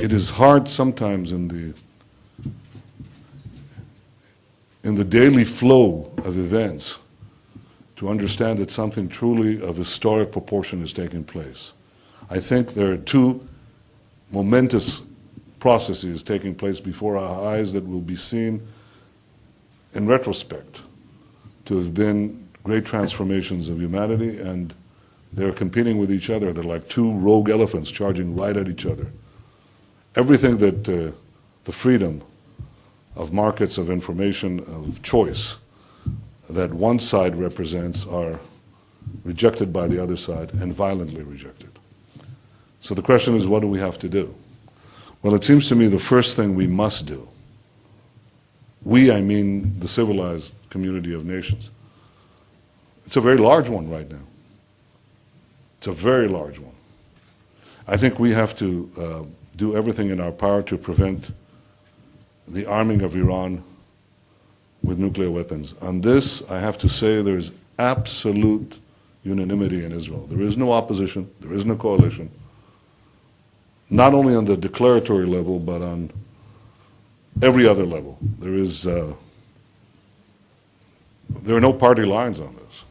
it is hard sometimes in the daily flow of events to understand that something truly of historic proportion is taking place. I think there are two momentous processes taking place before our eyes that will be seen in retrospect to have been great transformations of humanity, and they're competing with each other. They're like two rogue elephants charging right at each other. Everything that the freedom of markets, of information, of choice that one side represents are rejected by the other side, and violently rejected. So the question is, what do we have to do? Well, it seems to me the first thing we must do, we, I mean the civilized community of nations, it's a very large one right now. It's a very large one. I think we have to do everything in our power to prevent the arming of Iran with nuclear weapons. On this, I have to say there's absolute unanimity in Israel. There is no opposition, there is no coalition, not only on the declaratory level, but on every other level. There are no party lines on this,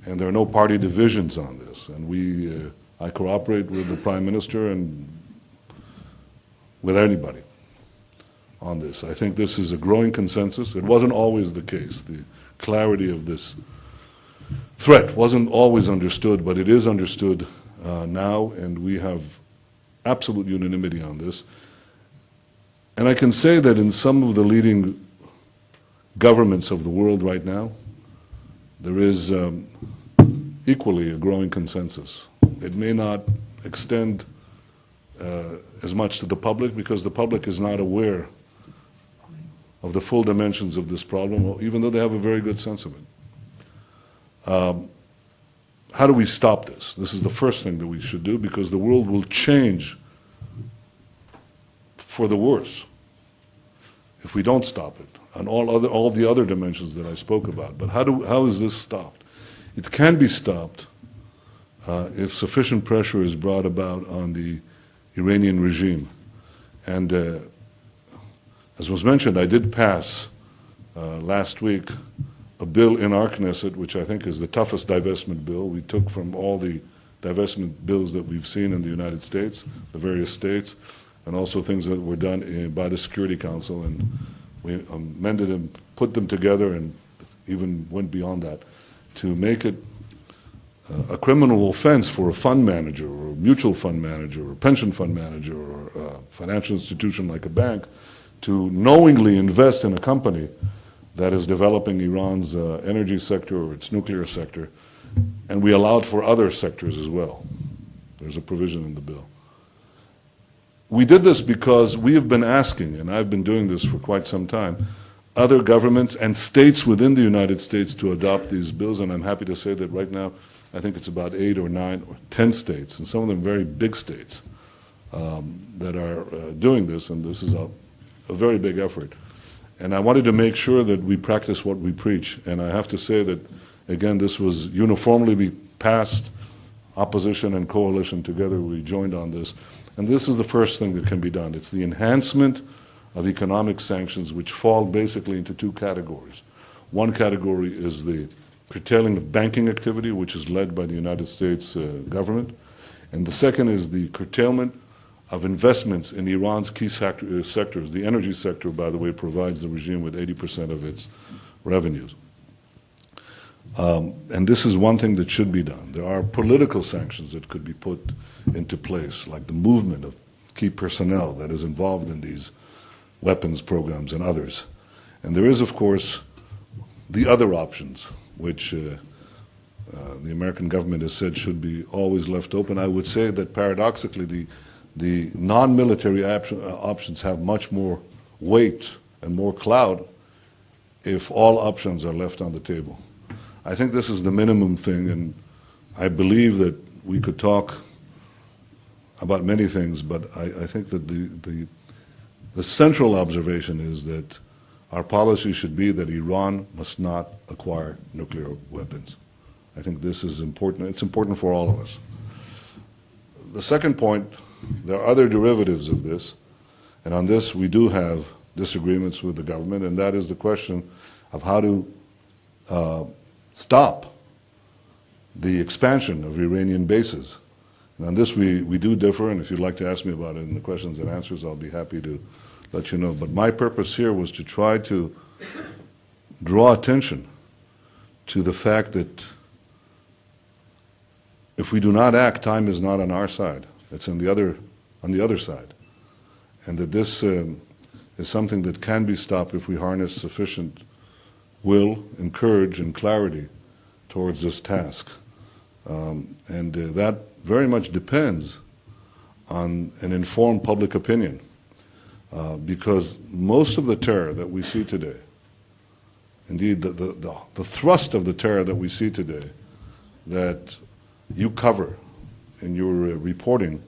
and there are no party divisions on this. And I cooperate with the Prime Minister and with anybody on this. I think this is a growing consensus. It wasn't always the case. The clarity of this threat wasn't always understood, but it is understood now, and we have absolute unanimity on this. And I can say that in some of the leading governments of the world right now, there is equally a growing consensus. It may not extend as much to the public, because the public is not aware of the full dimensions of this problem, even though they have a very good sense of it. How do we stop this? This is the first thing that we should do, because the world will change for the worse if we don't stop it, and all the other dimensions that I spoke about. But how is this stopped? It can be stopped if sufficient pressure is brought about on the Iranian regime. And as was mentioned, I did pass last week a bill in our Knesset, which I think is the toughest divestment bill. We took from all the divestment bills that we've seen in the United States, the various states, and also things that were done by the Security Council, and we amended them, put them together, and even went beyond that to make it a criminal offense for a fund manager or a mutual fund manager or a pension fund manager or a financial institution like a bank to knowingly invest in a company that is developing Iran's energy sector or its nuclear sector, and we allowed for other sectors as well. There's a provision in the bill. We did this because we have been asking, and I've been doing this for quite some time, other governments and states within the United States to adopt these bills, and I'm happy to say that right now I think it's about 8 or 9 or 10 states, and some of them very big states, that are doing this, and this is a very big effort. And I wanted to make sure that we practice what we preach, and I have to say that, again, this was uniformly passed, opposition and coalition together, we joined on this. And this is the first thing that can be done. It's the enhancement of economic sanctions, which fall basically into two categories. One category is the curtailing of banking activity, which is led by the United States government. And the second is the curtailment of investments in Iran's key sectors. The energy sector, by the way, provides the regime with 80% of its revenues. And this is one thing that should be done. There are political sanctions that could be put into place, like the movement of key personnel that is involved in these weapons programs and others. And there is, of course, the other options, which the American government has said should be always left open. I would say that paradoxically, the non-military options have much more weight and more clout if all options are left on the table. I think this is the minimum thing, and I believe that we could talk about many things, but I think that the central observation is that our policy should be that Iran must not acquire nuclear weapons. I think this is important. It's important for all of us. The second point there are other derivatives of this, and on this we do have disagreements with the government, and that is the question of how to stop the expansion of Iranian bases. And on this we do differ, and if you'd like to ask me about it in the questions and answers, I'll be happy to let you know. But my purpose here was to try to draw attention to the fact that if we do not act, time is not on our side. It's on the other side. And that this is something that can be stopped if we harness sufficient will, and courage, and clarity towards this task. That very much depends on an informed public opinion, because most of the terror that we see today, indeed the thrust of the terror that we see today, that you cover in your reporting,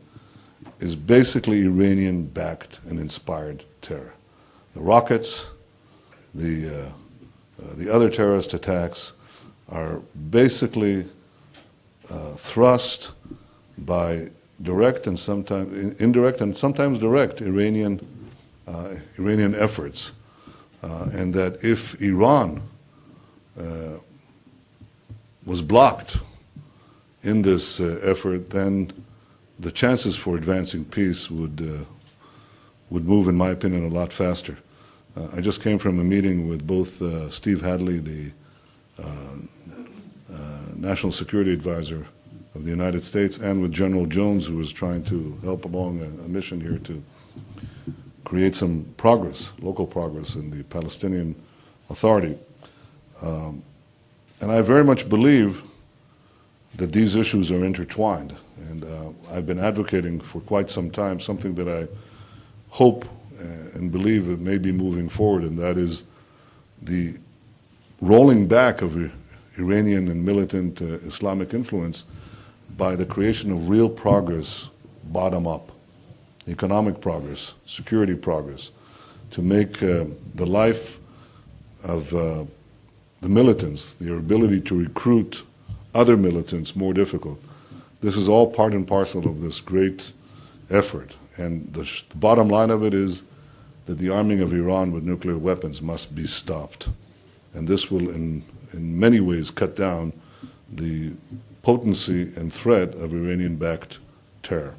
is basically Iranian-backed and inspired terror. The rockets, the other terrorist attacks are basically thrust by direct and sometimes indirect and sometimes direct Iranian efforts, and that if Iran was blocked in this effort, then the chances for advancing peace would move, in my opinion, a lot faster. I just came from a meeting with both Steve Hadley, the National Security Advisor of the United States, and with General Jones, who was trying to help along a mission here to create some progress, local progress in the Palestinian Authority. And I very much believe that these issues are intertwined. And I've been advocating for quite some time something that I hope and believe it may be moving forward, and that is the rolling back of Iranian and militant Islamic influence by the creation of real progress bottom up, economic progress, security progress, to make the life of the militants, their ability to recruit other militants, more difficult. This is all part and parcel of this great effort. And the bottom line of it is that the arming of Iran with nuclear weapons must be stopped. And this will, in many ways, cut down the potency and threat of Iranian-backed terror.